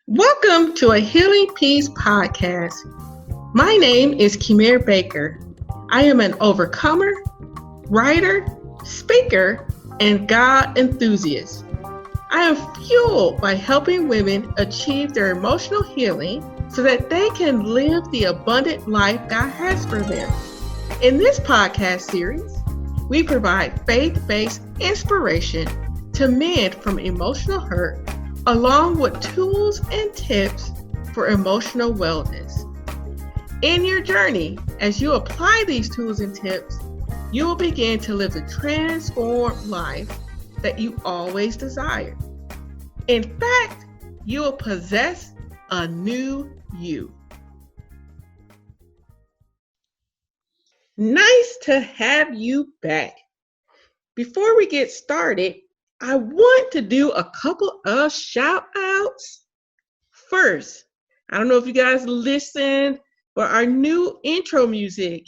Welcome to a Healing Peace podcast. My name is Kimir Baker. I am an overcomer, writer, speaker, and God enthusiast. I am fueled by helping women achieve their emotional healing so that they can live the abundant life God has for them. In this podcast series, we provide faith-based inspiration to mend from emotional hurt, along with tools and tips for emotional wellness. In your journey, as you apply these tools and tips, you will begin to live the transformed life that you always desired. In fact, you will possess a new you. Nice to have you back. Before we get started, I want to do a couple of shout outs. First, I don't know if you guys listened, but our new intro music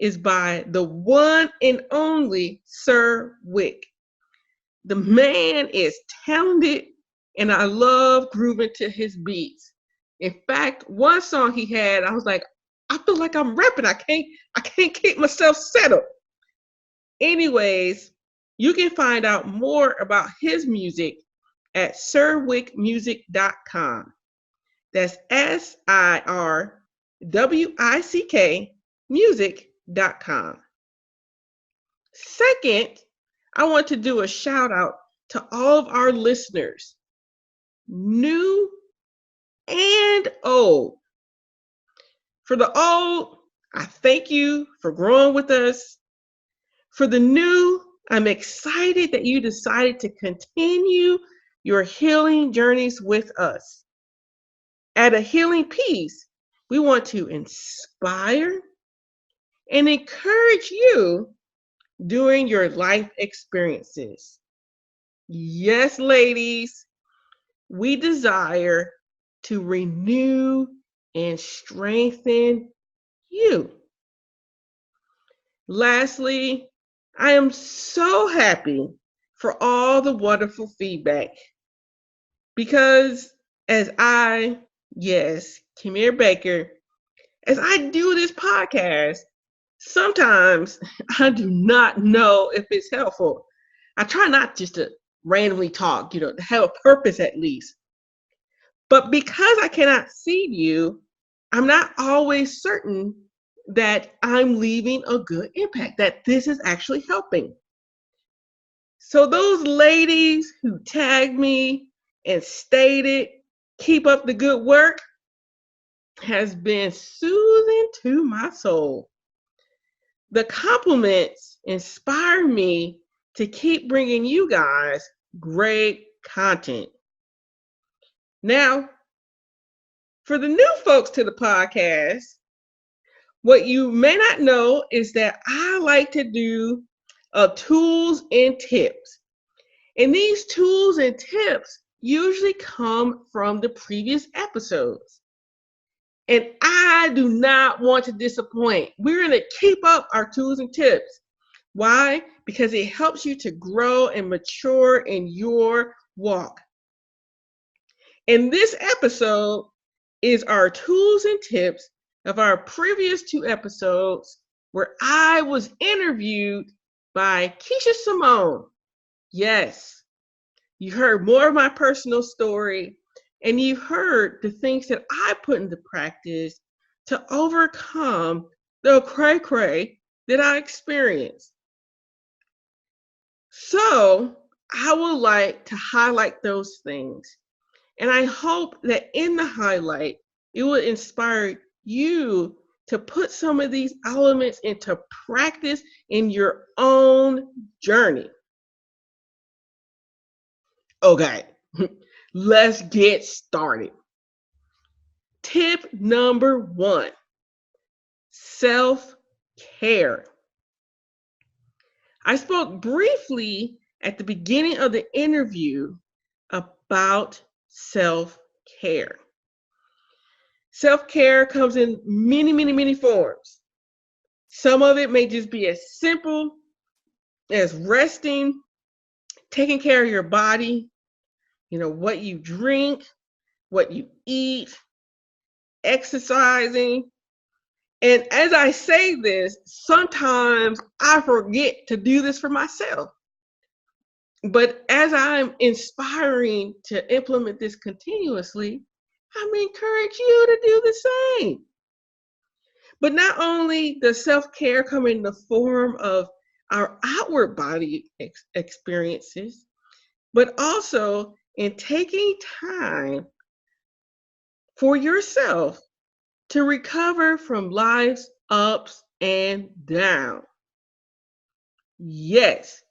is by the one and only Sir Wick. The man is talented, and I love grooving to his beats. In fact, one song he had, I was like, I feel like I'm rapping. I can't keep myself settled. Anyways, you can find out more about his music at sirwickmusic.com. That's SIRWICK music.com. Second, I want to do a shout out to all of our listeners, new and old. For the old, I thank you for growing with us. For the new, I'm excited that you decided to continue your healing journeys with us. At A Healing Peace, we want to inspire and encourage you during your life experiences. Yes, ladies, we desire to renew and strengthen you. Lastly, I am so happy for all the wonderful feedback because Kimir Baker, as I do this podcast, sometimes I do not know if it's helpful. I try not just to randomly talk, to have a purpose at least. But because I cannot see you, I'm not always certain that I'm leaving a good impact, that this is actually helping. So those ladies who tagged me and stated, keep up the good work, has been soothing to my soul. The compliments inspire me to keep bringing you guys great content. Now, for the new folks to the podcast, what you may not know is that I like to do tools and tips. And these tools and tips usually come from the previous episodes. And I do not want to disappoint. We're going to keep up our tools and tips. Why? Because it helps you to grow and mature in your walk. And this episode is our tools and tips of our previous 2 episodes where I was interviewed by Keisha Simone. Yes, you heard more of my personal story, and you heard the things that I put into practice to overcome the cray-cray that I experienced. So I would like to highlight those things. And I hope that in the highlight, it will inspire you to put some of these elements into practice in your own journey. Okay, let's get started. Tip number 1, self-care. I spoke briefly at the beginning of the interview about self-care. Self-care comes in many, many, many forms. Some of it may just be as simple as resting, taking care of your body, what you drink, what you eat, exercising. And as I say this, sometimes I forget to do this for myself. But as I'm inspiring to implement this continuously, I'm encourage you to do the same. But not only does self-care come in the form of our outward body experiences, but also in taking time for yourself to recover from life's ups and downs. Yes,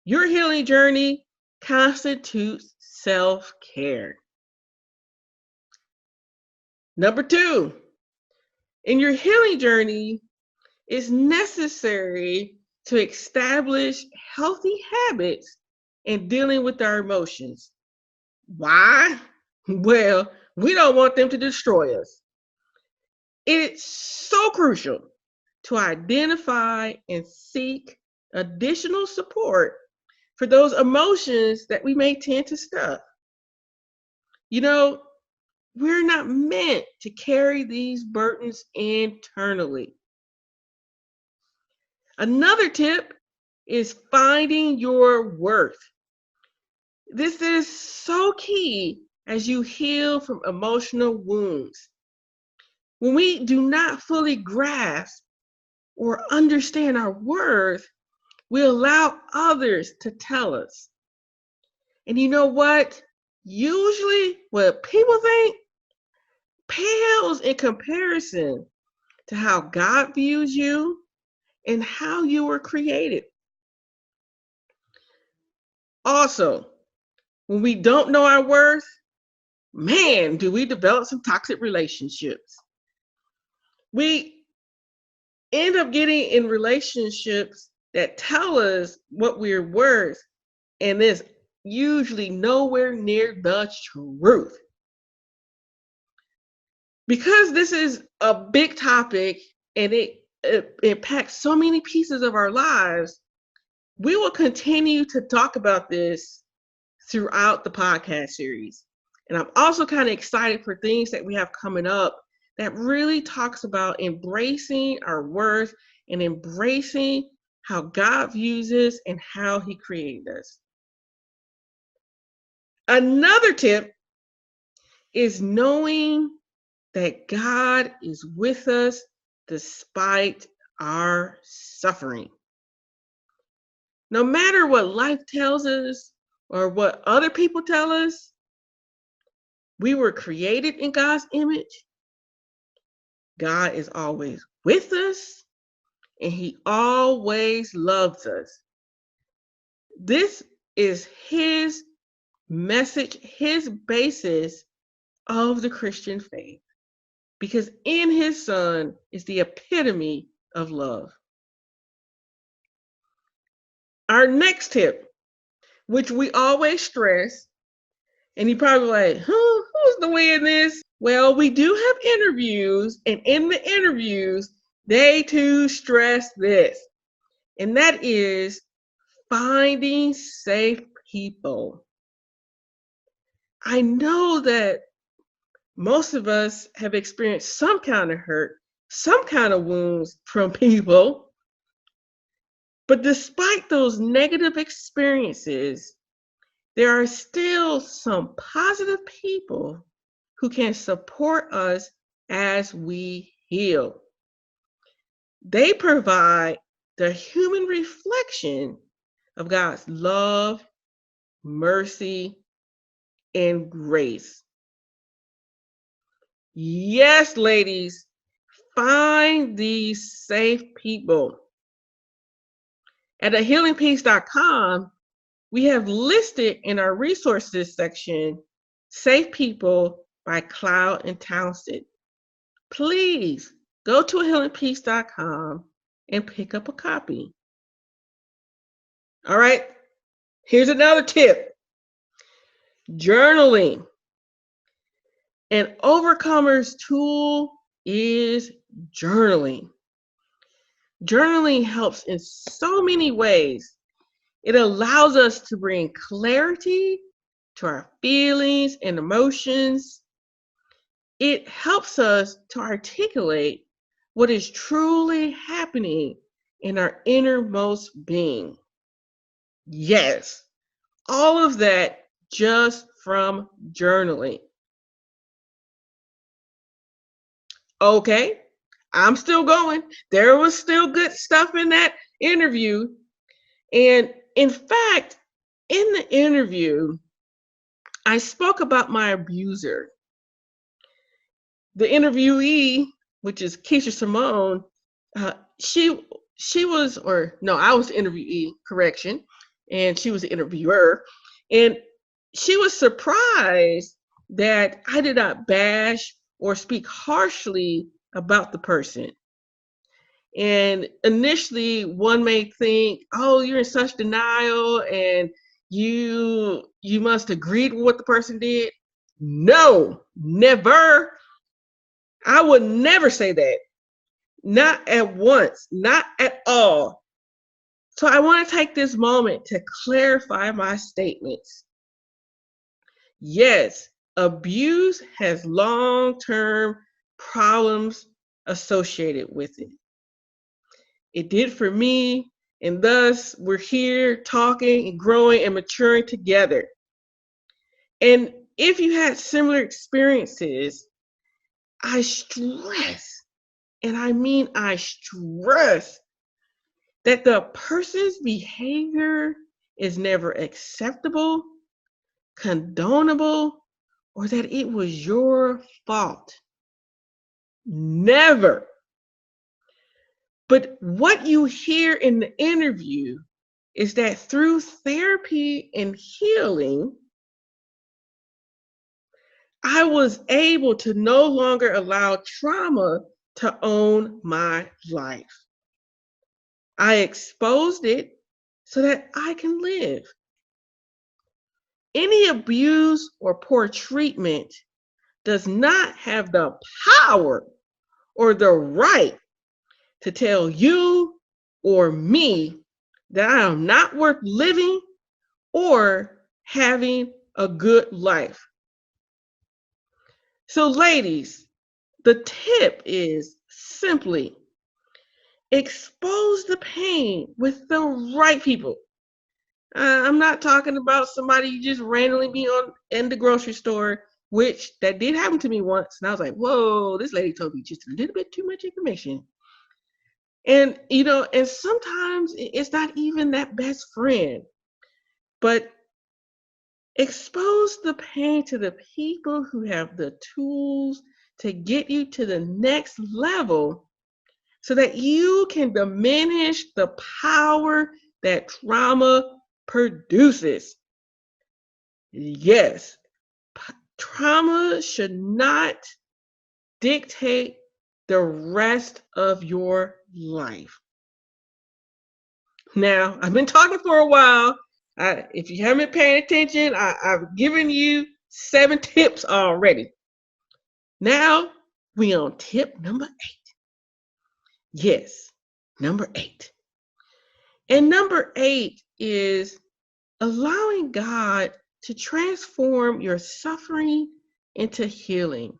your healing journey constitutes self-care. Number 2, in your healing journey, it's necessary to establish healthy habits in dealing with our emotions. Why? Well, we don't want them to destroy us. It's so crucial to identify and seek additional support for those emotions that we may tend to stuff. You know, we're not meant to carry these burdens internally. Another tip is finding your worth. This is so key as you heal from emotional wounds. When we do not fully grasp or understand our worth, we allow others to tell us. And you know what? Usually what people think pales in comparison to how God views you and how you were created. Also, when we don't know our worth, man, do we develop some toxic relationships. We end up getting in relationships that tell us what we're worth, and it's usually nowhere near the truth. Because this is a big topic and it impacts so many pieces of our lives, we will continue to talk about this throughout the podcast series. And I'm also kind of excited for things that we have coming up that really talks about embracing our worth and embracing how God views us and how He created us. Another tip is knowing that God is with us despite our suffering. No matter what life tells us or what other people tell us, we were created in God's image. God is always with us, and He always loves us. This is His message, His basis of the Christian faith, because in His Son is the epitome of love. Our next tip, which we always stress, and you probably like, who's the way in this? Well, we do have interviews, and in the interviews, they too stress this, and that is finding safe people. I know that most of us have experienced some kind of hurt, some kind of wounds from people, but despite those negative experiences, there are still some positive people who can support us as we heal. They provide the human reflection of God's love, mercy, and grace. Yes, ladies, find these safe people. At thehealingpeace.com, we have listed in our resources section, Safe People by Cloud and Townsend. Please go to healingpeace.com and pick up a copy. All right, here's another tip. Journaling. An overcomer's tool is journaling. Journaling helps in so many ways. It allows us to bring clarity to our feelings and emotions. it helps us to articulate what is truly happening in our innermost being. Yes, all of that just from journaling. Okay, I'm still going. There was still good stuff in that interview. And in fact, in the interview, I spoke about my abuser. The interviewee, which is Keisha Simone, uh, she she was, or no, I was the interviewee, correction, and she was the interviewer, and she was surprised that I did not bash or speak harshly about the person. And initially, one may think, "Oh, you're in such denial, and you must agree with what the person did." No, never. I would never say that. Not at once, not at all. So I want to take this moment to clarify my statements. Yes, abuse has long-term problems associated with it. It did for me, and thus we're here talking and growing and maturing together. And if you had similar experiences, I stress, and I mean I stress, that the person's behavior is never acceptable, condonable, or that it was your fault. Never. But what you hear in the interview is that through therapy and healing, I was able to no longer allow trauma to own my life. I exposed it so that I can live. Any abuse or poor treatment does not have the power or the right to tell you or me that I am not worth living or having a good life. So, ladies, the tip is simply expose the pain with the right people. I'm not talking about somebody you just randomly be on in the grocery store, which that did happen to me once. And I was like, whoa, this lady told me just a little bit too much information. And, and sometimes it's not even that best friend, but expose the pain to the people who have the tools to get you to the next level so that you can diminish the power that trauma produces. Yes, trauma should not dictate the rest of your life. Now, I've been talking for a while. If you haven't been paying attention, I've given you 7 tips already. Now, we on tip number 8. Yes, number 8. And number 8 is allowing God to transform your suffering into healing.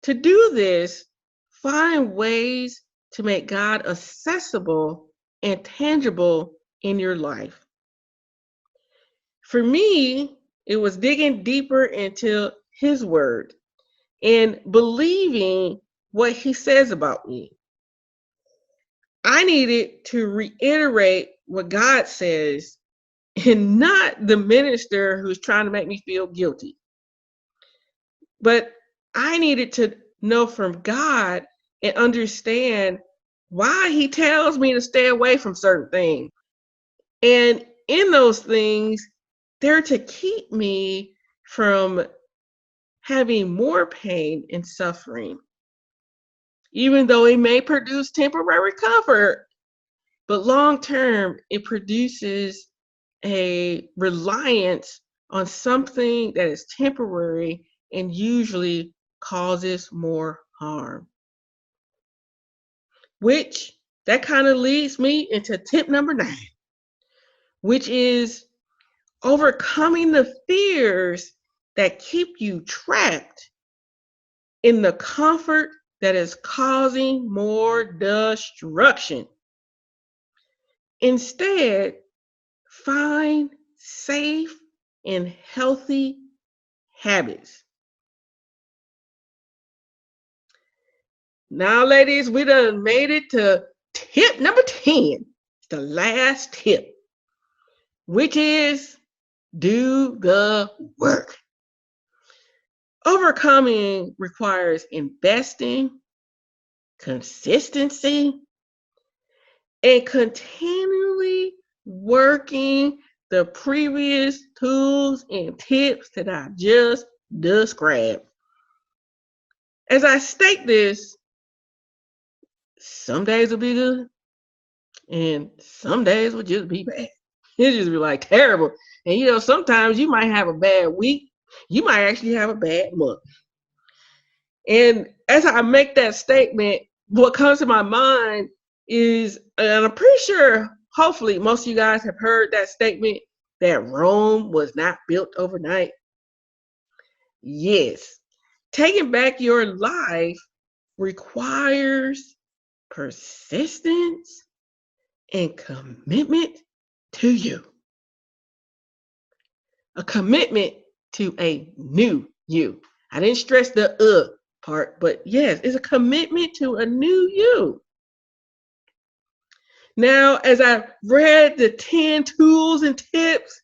To do this, find ways to make God accessible and tangible in your life. For me, it was digging deeper into His Word and believing what He says about me. I needed to reiterate what God says and not the minister who's trying to make me feel guilty. But I needed to know from God and understand why He tells me to stay away from certain things. And in those things, they're to keep me from having more pain and suffering, even though it may produce temporary comfort. But long term, it produces a reliance on something that is temporary and usually causes more harm. Which that kind of leads me into tip number 9, which is overcoming the fears that keep you trapped in the comfort that is causing more destruction. Instead, find safe and healthy habits. Now, ladies, we done made it to tip number 10. It's the last tip, which is do the work. Overcoming requires investing, consistency, and continually working the previous tools and tips that I just described. As I state this, some days will be good and some days will just be bad. It just be like terrible. And sometimes you might have a bad week. You might actually have a bad month. And as I make that statement, what comes to my mind is, and I'm pretty sure, hopefully, most of you guys have heard that statement that Rome was not built overnight. Yes, taking back your life requires persistence and commitment to you. A commitment to a new you. I didn't stress the part, but yes, it's a commitment to a new you. Now, as I read the 10 tools and tips,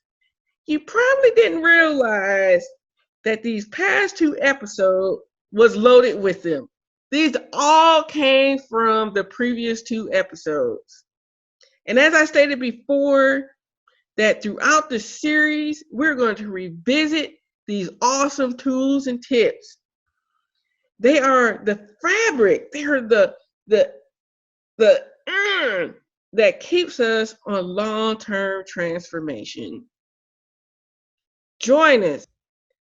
you probably didn't realize that these past 2 episodes was loaded with them. These all came from the previous 2 episodes. And as I stated before, that throughout the series, we're going to revisit these awesome tools and tips. They are the fabric. They are the iron that keeps us on long-term transformation. Join us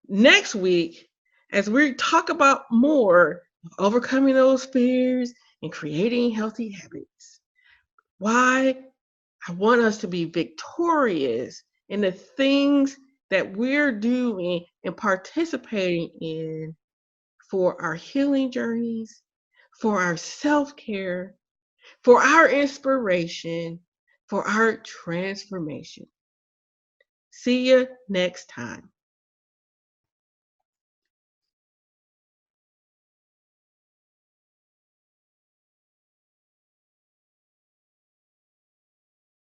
next week as we talk about more overcoming those fears and creating healthy habits. Why I want us to be victorious in the things that we're doing and participating in for our healing journeys, for our self-care, for our inspiration, for our transformation. See you next time.